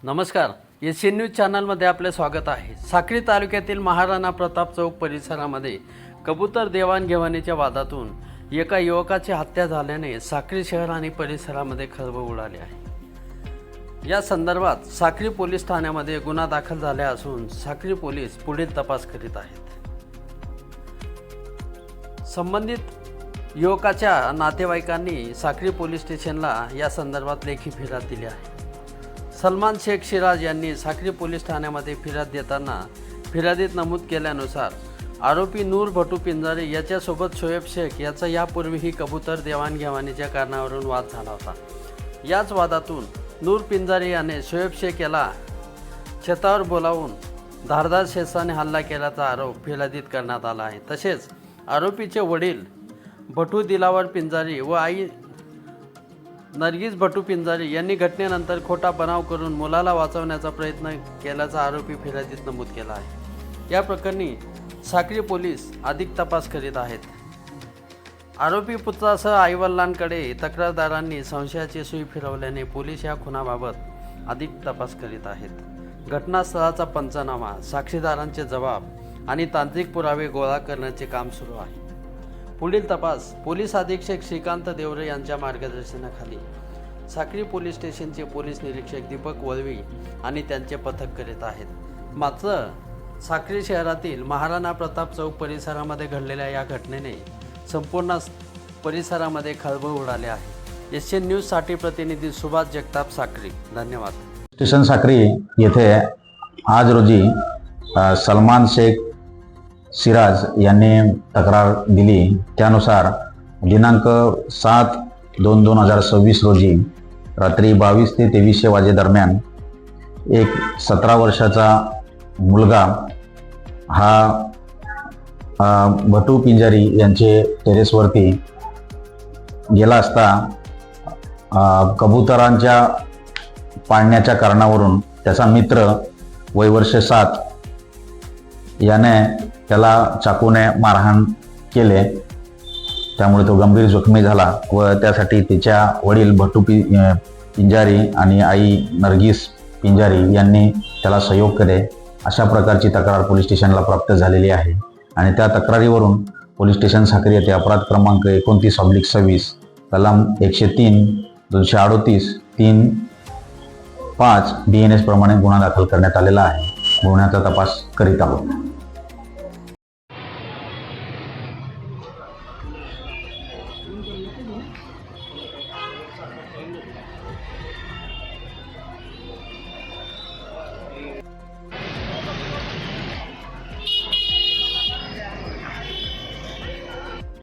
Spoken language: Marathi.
नमस्कार, एशियन न्यूज चॅनलमध्ये आपले स्वागत आहे। साक्री तालुक्यातील महाराणा प्रताप चौक परिसरामध्ये कबूतर देवाणघेवाणीच्या वादातून एका युवकाची हत्या झाल्याने साक्री शहर आणि परिसरामध्ये खळबळ उडाली आहे। या संदर्भात साक्री पोलीस ठाण्यामध्ये गुन्हा दाखल झाला असून साक्री पोलीस पुढील तपास करीत आहेत। संबंधित युवकाच्या नातेवाईकांनी साक्री पोलीस स्टेशनला या संदर्भात लेखी फिर्याद दिली आहे। सलमान शेख सिराज यांनी साक्री पोलीस ठाण्यामध्ये फिर्याद देताना फिर्यादीत नमूद केल्यानुसार आरोपी नूर भटू पिंजारे याच्यासोबत शोएब शेख याचा यापूर्वीही कबूतर देवाणघेवाणीच्या कारणावरून वाद झाला होता। याच वादातून नूर पिंजारे याने शोएब शेख याला छतावर बोलावून धारदार शेषाने हल्ला केल्याचा आरोप फिर्यादीत करण्यात आला आहे। तसेच आरोपीचे वडील भटू दिलावर पिंजारी व आई नरगिस भटू पिंजारी यांनी घटनेनंतर खोटा बनाव करून मुलाला वाचवण्याचा प्रयत्न केल्याचा आरोपी फिर्यादीत नमूद केला आहे। या प्रकरणी साक्री पोलीस अधिक तपास करीत आहेत। आरोपी पुत्रासह आईवडिलांकडे तक्रारदारांनी संशयाची सुई फिरवल्याने पोलीस या खुनाबाबत अधिक तपास करीत आहेत। घटनास्थळाचा पंचनामा, साक्षीदारांचे जबाब आणि तांत्रिक पुरावे गोळा करण्याचे काम सुरू आहे। पुढील तपास पोलीस अधीक्षक श्रीकांत देवरे यांच्या मार्गदर्शनाखाली साक्री पोलीस स्टेशनचे पोलीस निरीक्षक दीपक वळवी आणि त्यांचे पथक करीत आहेत। मात्र साक्री शहरातील महाराणा प्रताप चौक परिसरामध्ये घडलेल्या या घटनेने संपूर्ण परिसरामध्ये खळबळ उडाली आहे। एशियन न्यूजसाठी प्रतिनिधी सुभाष जगताप, साक्री। धन्यवाद। स्टेशन साक्री येथे आज रोजी सलमान शेख सिराज यांनी तक्रार दिली। त्यानुसार दिनांक 7/2/2026 रोजी रात्री 22 ते 23 वाजे दरम्यान एक 17 वर्षाचा मुलगा हा भटू पिंजारी यांचे टेरेसवरती गेला असता कबुतरांच्या पाळण्याच्या कारणावरून त्याचा मित्र वय वर्ष 7 याने त्याला चाकूने मारहाण केले। त्यामुळे तो गंभीर जखमी झाला व त्यासाठी त्याच्या वडील भटू पिंजारी आणि आई नरगिस पिंजारी यांनी त्याला सहयोग केले। अशा प्रकारची तक्रार पोलीस स्टेशनला प्राप्त झालेली आहे आणि त्या तक्रारीवरून पोलीस स्टेशन साक्री येथे अपराध क्रमांक 29/26 कलम 103, 238, 3, 5 BNS प्रमाणे गुन्हा दाखल करण्यात आलेला आहे। गुन्ह्याचा तपास करीत आहोत।